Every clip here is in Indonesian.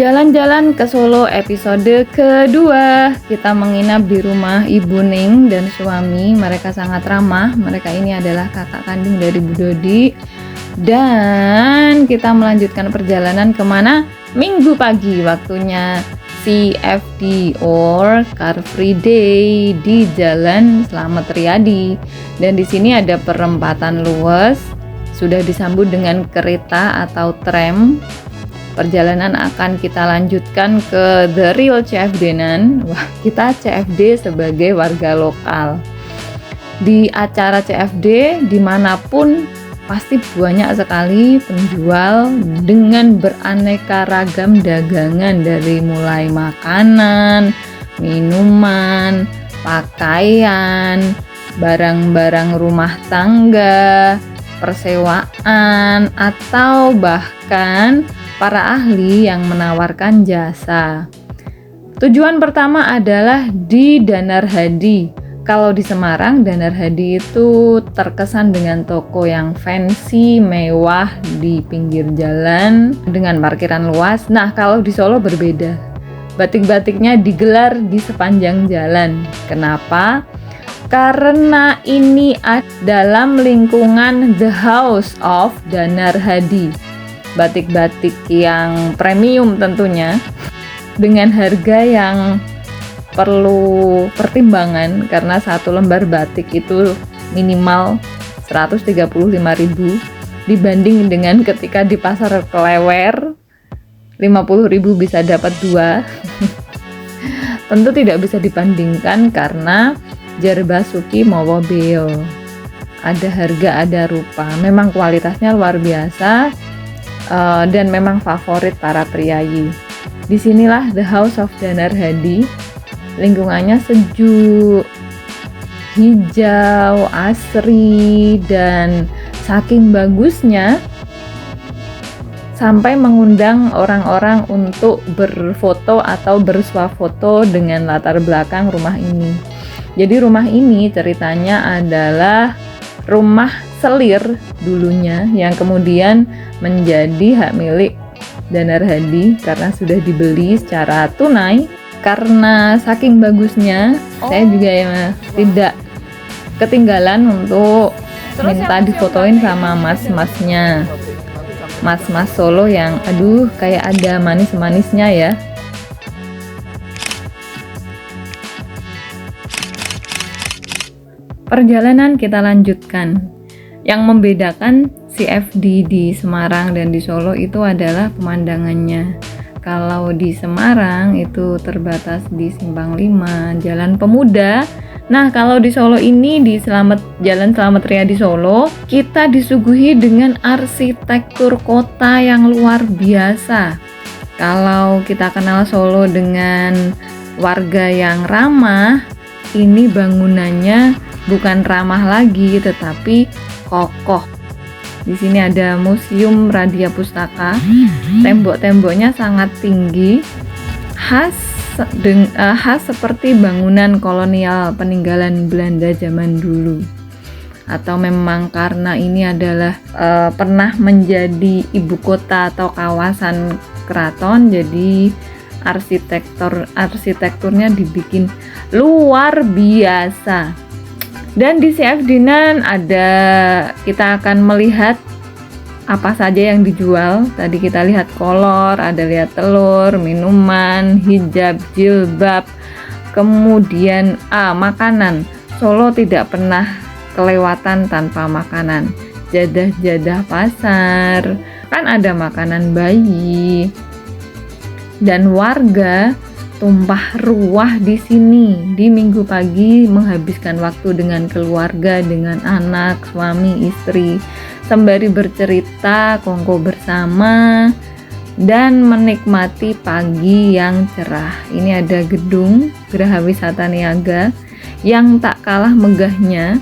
Jalan-jalan ke Solo episode kedua. Kita menginap di rumah Ibu Ning dan suami. Mereka sangat ramah. Mereka ini adalah kakak kandung dari Bu Dodi. Dan kita melanjutkan perjalanan kemana? Minggu pagi, waktunya CFD or Car Free Day di Jalan Slamet Riyadi. Dan di sini ada perempatan luas. Sudah disambut dengan kereta atau tram. Perjalanan akan kita lanjutkan ke The Real CFD-nan. Wah, kita CFD sebagai warga lokal. Di acara CFD dimanapun pasti banyak sekali penjual dengan beraneka ragam dagangan, dari mulai makanan, minuman, pakaian, barang-barang rumah tangga, persewaan, atau bahkan para ahli yang menawarkan jasa. Tujuan pertama adalah di Danar Hadi. Kalau di Semarang, Danar Hadi itu terkesan dengan toko yang fancy, mewah di pinggir jalan dengan parkiran luas. Nah, kalau di Solo berbeda. Batik-batiknya digelar di sepanjang jalan. Kenapa? Karena ini dalam lingkungan The House of Danar Hadi. Batik-batik yang premium tentunya, dengan harga yang perlu pertimbangan, karena satu lembar batik itu minimal 135.000 dibanding dengan ketika di pasar Klewer 50.000 bisa dapat 2. Tentu tidak bisa dibandingkan karena Jarbasuki Mowo Beo. Ada harga, ada rupa. Memang kualitasnya luar biasa. Dan memang favorit para priayi. Disinilah The House of Danar Hadi. Lingkungannya sejuk, hijau, asri, dan saking bagusnya sampai mengundang orang-orang untuk berfoto atau bersuah foto dengan latar belakang rumah ini. Jadi rumah ini ceritanya adalah rumah selir dulunya, yang kemudian menjadi hak milik Danar Hadi karena sudah dibeli secara tunai. Karena saking bagusnya, saya juga ya tidak ketinggalan untuk minta difotoin sama mas-masnya, mas-mas Solo yang aduh kayak ada manis-manisnya ya. Perjalanan kita lanjutkan. Yang membedakan CFD di Semarang dan di Solo itu adalah pemandangannya. Kalau di Semarang itu terbatas di Simpang 5, Jalan Pemuda. Nah, kalau di Solo ini di Jalan Slamet Riyadi Solo, kita disuguhi dengan arsitektur kota yang luar biasa. Kalau kita kenal Solo dengan warga yang ramah, ini bangunannya bukan ramah lagi tetapi kokoh. Di sini ada Museum Radia Pustaka. Tembok-temboknya sangat tinggi, khas seperti bangunan kolonial peninggalan Belanda zaman dulu. Atau memang karena ini adalah pernah menjadi ibu kota atau kawasan keraton, jadi arsitekturnya dibikin luar biasa. Dan di CFD-nan kita akan melihat apa saja yang dijual. Tadi kita lihat kolor, ada lihat telur, minuman, hijab, jilbab, kemudian makanan. Solo tidak pernah kelewatan tanpa makanan. Jadah-jadah pasar, kan ada makanan bayi. Dan warga tumpah ruah di sini di minggu pagi, menghabiskan waktu dengan keluarga, dengan anak, suami, istri, sembari bercerita, kongko bersama, dan menikmati pagi yang cerah. Ini ada gedung Geraha Wisata Niaga yang tak kalah megahnya.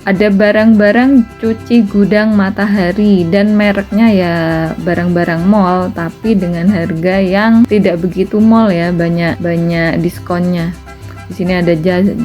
Ada barang-barang cuci gudang Matahari dan mereknya ya barang-barang mall, tapi dengan harga yang tidak begitu mall ya, banyak diskonnya. Di sini ada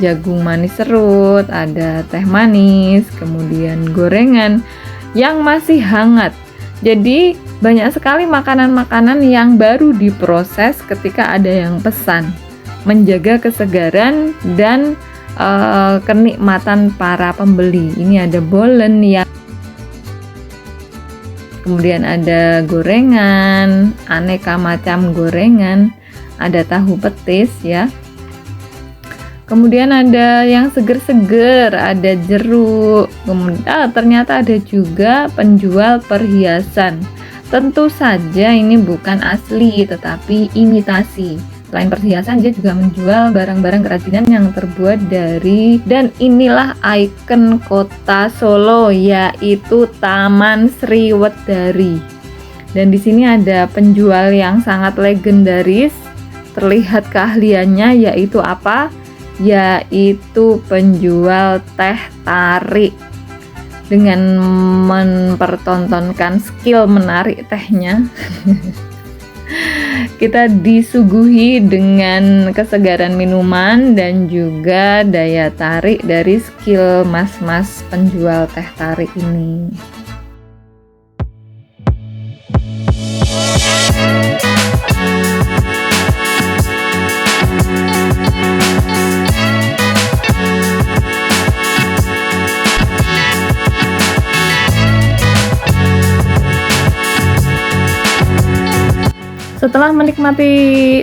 jagung manis serut, ada teh manis, kemudian gorengan yang masih hangat. Jadi banyak sekali makanan-makanan yang baru diproses ketika ada yang pesan, menjaga kesegaran dan kenikmatan para pembeli. Ini ada bolen ya, kemudian ada gorengan, aneka macam gorengan, ada tahu petis ya. Kemudian ada yang seger-seger, ada jeruk. Kemudian ternyata ada juga penjual perhiasan. Tentu saja ini bukan asli tetapi imitasi. Selain perhiasan, dia juga menjual barang-barang kerajinan yang terbuat dari, dan inilah ikon kota Solo, yaitu Taman Sriwedari. Dan di sini ada penjual yang sangat legendaris, terlihat keahliannya, yaitu apa? Yaitu penjual teh tarik, dengan mempertontonkan skill menarik tehnya. Kita disuguhi dengan kesegaran minuman dan juga daya tarik dari skill mas-mas penjual teh tarik ini. Setelah menikmati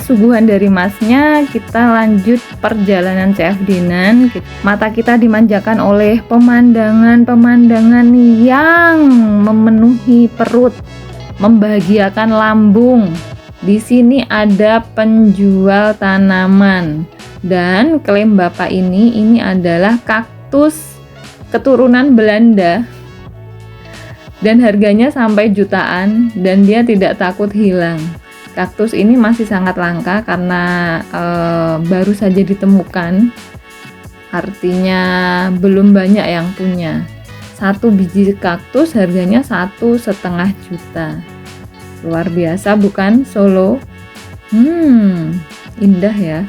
suguhan dari masnya, kita lanjut perjalanan CFD-nan. Mata kita dimanjakan oleh pemandangan-pemandangan yang memenuhi perut, membahagiakan lambung. Di sini ada penjual tanaman, dan klaim bapak ini adalah kaktus keturunan Belanda, dan harganya sampai jutaan, dan dia tidak takut hilang. Kaktus ini masih sangat langka karena baru saja ditemukan, artinya belum banyak yang punya. Satu biji kaktus harganya 1,5 juta. Luar biasa bukan Solo? Indah ya.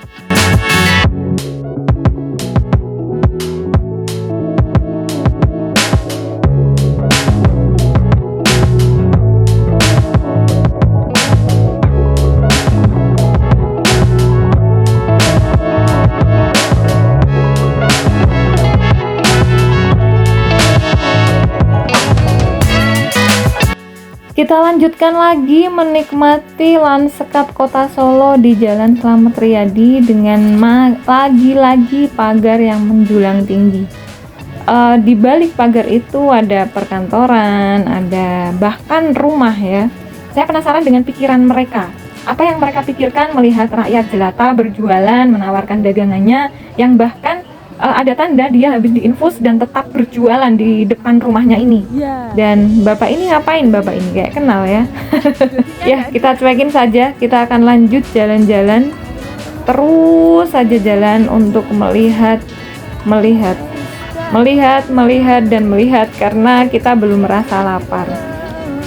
Kita lanjutkan lagi menikmati lanskap kota Solo di Jalan Slamet Riyadi dengan lagi-lagi pagar yang menjulang tinggi. Di balik pagar itu ada perkantoran, ada bahkan rumah ya. Saya penasaran dengan pikiran mereka. Apa yang mereka pikirkan melihat rakyat jelata berjualan, menawarkan dagangannya, yang bahkan ada tanda dia habis diinfus dan tetap berjualan di depan rumahnya ini. Dan bapak ini ngapain? Bapak ini kayak kenal ya. Ya, kita cuekin saja. Kita akan lanjut jalan-jalan, terus saja jalan untuk melihat dan melihat, karena kita belum merasa lapar.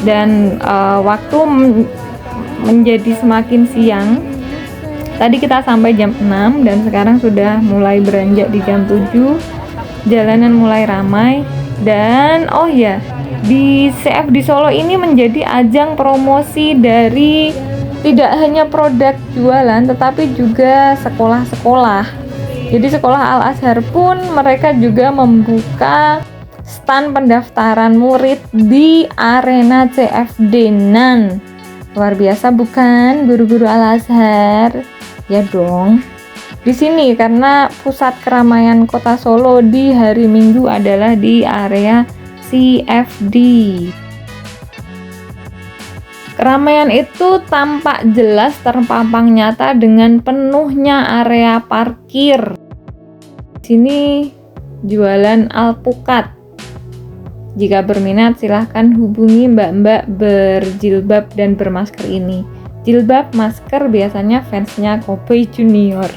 Dan waktu menjadi semakin siang. Tadi kita sampai jam 6 dan sekarang sudah mulai beranjak di jam 7. Jalanan mulai ramai. Dan oh ya, di CFD Solo ini menjadi ajang promosi dari tidak hanya produk jualan tetapi juga sekolah-sekolah. Jadi sekolah Al-Azhar pun mereka juga membuka stand pendaftaran murid di arena CFD-nan. Luar biasa bukan guru-guru Al-Azhar? Ya dong. Di sini karena pusat keramaian kota Solo di hari Minggu adalah di area CFD. Keramaian itu tampak jelas terpampang nyata dengan penuhnya area parkir. Sini jualan alpukat. Jika berminat silahkan hubungi mbak-mbak berjilbab dan bermasker ini. Jilbab, masker biasanya fansnya Cowboy Junior.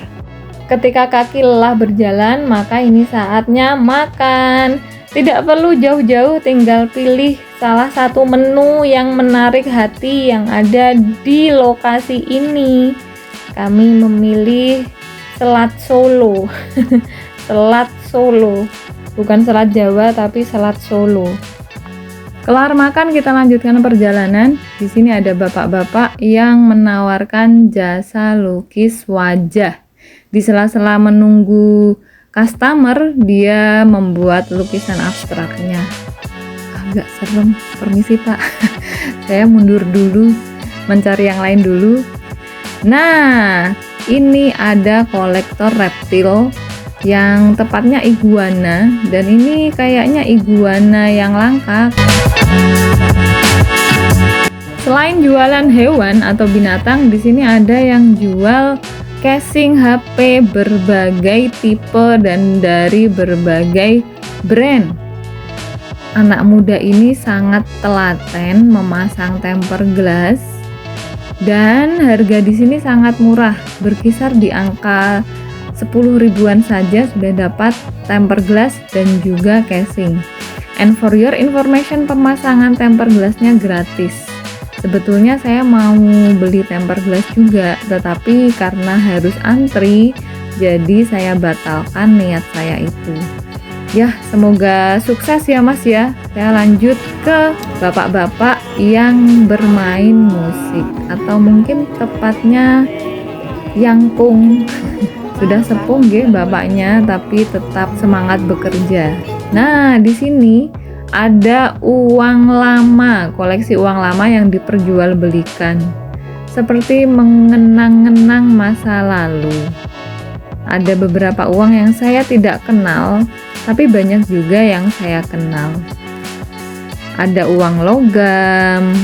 Ketika kaki lelah berjalan, maka ini saatnya makan. Tidak perlu jauh-jauh, tinggal pilih salah satu menu yang menarik hati yang ada di lokasi ini. Kami memilih Selat Solo. Selat Solo, bukan selat Jawa tapi selat Solo. Kelar makan, kita lanjutkan perjalanan. Di sini ada bapak-bapak yang menawarkan jasa lukis wajah. Di sela-sela menunggu customer, dia membuat lukisan abstraknya. Agak serem, permisi Pak. Saya mundur dulu, mencari yang lain dulu. Nah, ini ada kolektor reptil, yang tepatnya iguana, dan ini kayaknya iguana yang langka. Selain jualan hewan atau binatang, di sini ada yang jual casing HP berbagai tipe dan dari berbagai brand. Anak muda ini sangat telaten memasang tempered glass, dan harga di sini sangat murah, berkisar di angka 10 ribuan saja sudah dapat tempered glass dan juga casing. And for your information, pemasangan tempered glassnya gratis. Sebetulnya saya mau beli tempered glass juga, tetapi karena harus antri, jadi saya batalkan niat saya itu. Ya, semoga sukses ya Mas ya. Saya lanjut ke bapak-bapak yang bermain musik, atau mungkin tepatnya yangkung. Sudah sepuh nggih bapaknya, tapi tetap semangat bekerja. Nah, di sini ada uang lama, koleksi uang lama yang diperjualbelikan. Seperti mengenang-enang masa lalu. Ada beberapa uang yang saya tidak kenal, tapi banyak juga yang saya kenal. Ada uang logam,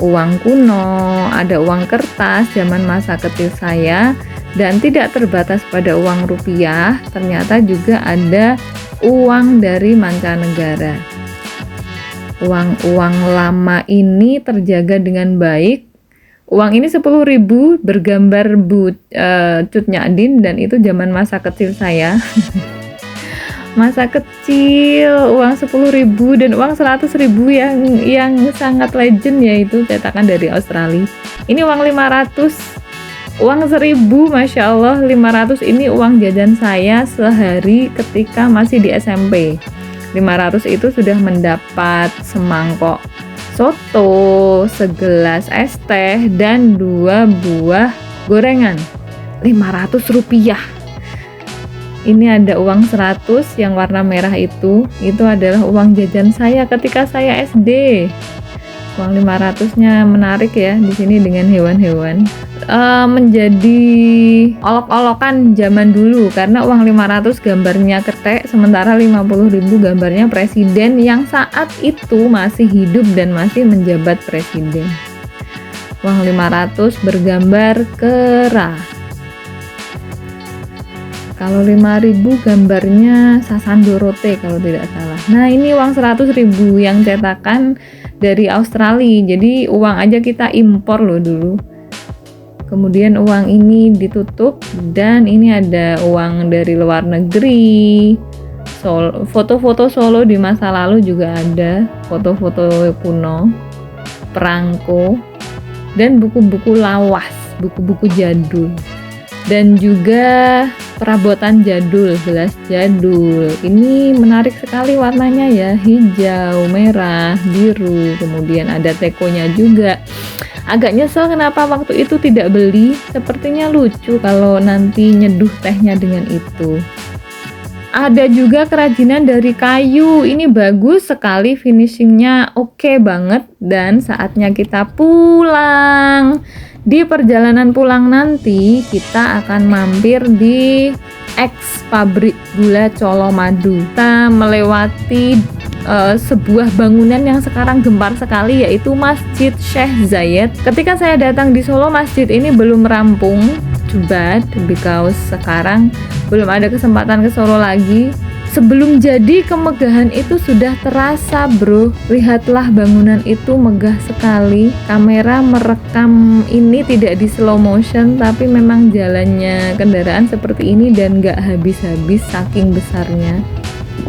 uang kuno, ada uang kertas zaman masa kecil saya. Dan tidak terbatas pada uang rupiah, ternyata juga ada uang dari mancanegara. Uang-uang lama ini terjaga dengan baik. Uang ini 10.000 bergambar Cut Nyak dan itu zaman masa kecil saya. Masa kecil, uang 10.000 dan uang 100.000 yang sangat legend, yaitu cetakan dari Australia. Ini uang 500. Uang 1.000, Masya Allah, 500 ini uang jajan saya sehari ketika masih di SMP. 500 itu sudah mendapat semangkok soto, segelas es teh, dan 2 buah gorengan. 500 rupiah. Ini ada uang 100 yang warna merah itu adalah uang jajan saya ketika saya SD. Uang 500-nya menarik ya di sini dengan hewan-hewan. Menjadi olok-olokan zaman dulu karena uang 500 gambarnya ketek, sementara 50.000 gambarnya presiden yang saat itu masih hidup dan masih menjabat presiden. Uang 500 bergambar kera. Kalau 5.000 gambarnya Sasan Dorote kalau tidak salah. Nah, ini uang 100.000 yang cetakan dari Australia. Jadi uang aja kita impor loh dulu. Kemudian uang ini ditutup dan ini ada uang dari luar negeri. Foto-foto Solo di masa lalu juga ada, foto-foto kuno, perangko, dan buku-buku lawas, buku-buku jadul. Dan juga perabotan jadul, gelas jadul. Ini menarik sekali warnanya ya, hijau, merah, biru, kemudian ada tekonya juga. Agak nyesel kenapa waktu itu tidak beli, sepertinya lucu kalau nanti nyeduh tehnya dengan itu. Ada juga kerajinan dari kayu, ini bagus sekali, finishingnya oke banget, dan saatnya kita pulang. Di perjalanan pulang nanti kita akan mampir di X Pabrik Gula Colomadu. Kita melewati sebuah bangunan yang sekarang gempar sekali, yaitu Masjid Syekh Zayed. Ketika saya datang di Solo, masjid ini belum rampung, but because sekarang belum ada kesempatan ke Solo lagi. Sebelum jadi, kemegahan itu sudah terasa bro. Lihatlah bangunan itu megah sekali. Kamera merekam ini tidak di slow motion, tapi memang jalannya kendaraan seperti ini dan gak habis-habis saking besarnya.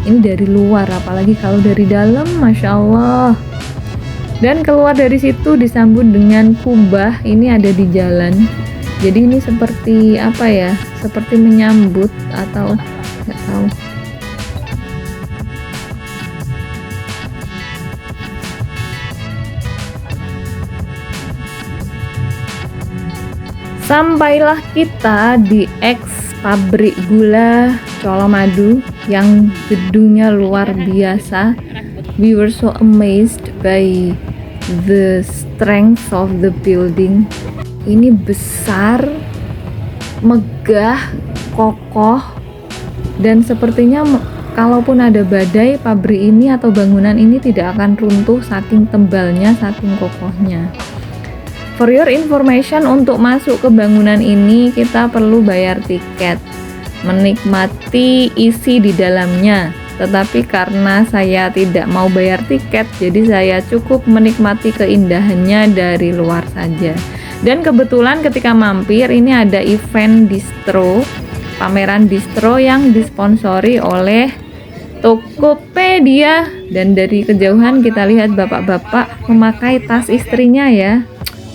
Ini dari luar, apalagi kalau dari dalam, Masya Allah. Dan keluar dari situ disambut dengan kubah, ini ada di jalan. Jadi ini seperti apa ya, seperti menyambut atau nggak tahu. Sampailah kita di X pabrik gula Colomadu yang gedungnya luar biasa. We were so amazed by the strength of the building. Ini besar, megah, kokoh, dan sepertinya kalaupun ada badai, pabrik ini atau bangunan ini tidak akan runtuh saking tebalnya, saking kokohnya. For your information, untuk masuk ke bangunan ini kita perlu bayar tiket, menikmati isi di dalamnya. Tetapi karena saya tidak mau bayar tiket, jadi saya cukup menikmati keindahannya dari luar saja. Dan kebetulan ketika mampir ini ada event distro, pameran distro yang disponsori oleh Tokopedia. Dan dari kejauhan kita lihat bapak-bapak memakai tas istrinya ya.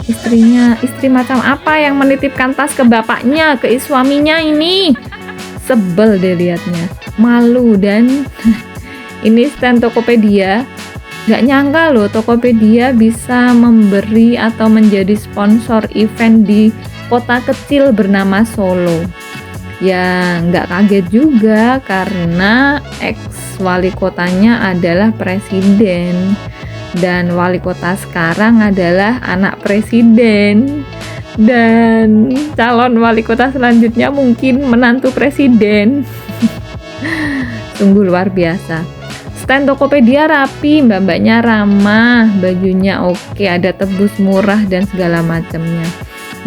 Istri macam apa yang menitipkan tas ke bapaknya, ke suaminya ini? Sebel deh liatnya, malu. Dan ini stand Tokopedia. Gak nyangka loh Tokopedia bisa memberi atau menjadi sponsor event di kota kecil bernama Solo. Ya nggak kaget juga karena ex wali kotanya adalah presiden. Dan wali kota sekarang adalah anak presiden, dan calon wali kota selanjutnya mungkin menantu presiden. Sungguh luar biasa. Stand Tokopedia rapi, mbak-mbaknya ramah, bajunya oke, ada tebus murah dan segala macamnya.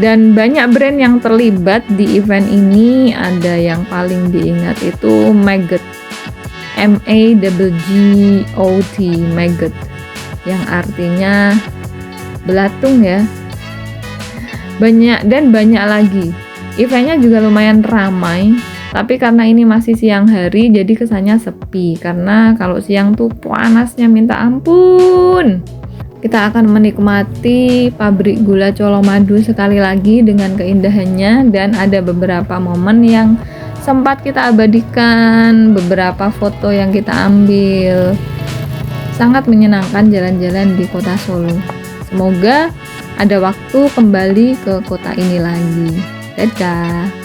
Dan banyak brand yang terlibat di event ini. Ada yang paling diingat itu Maggot, MAGGOT, Maggot, yang artinya belatung ya. Banyak lagi. Eventnya juga lumayan ramai, tapi karena ini masih siang hari jadi kesannya sepi, karena kalau siang tuh panasnya minta ampun. Kita akan menikmati pabrik gula Colomadu sekali lagi dengan keindahannya, dan ada beberapa momen yang sempat kita abadikan, beberapa foto yang kita ambil. Sangat menyenangkan jalan-jalan di kota Solo. Semoga ada waktu kembali ke kota ini lagi. Dadah.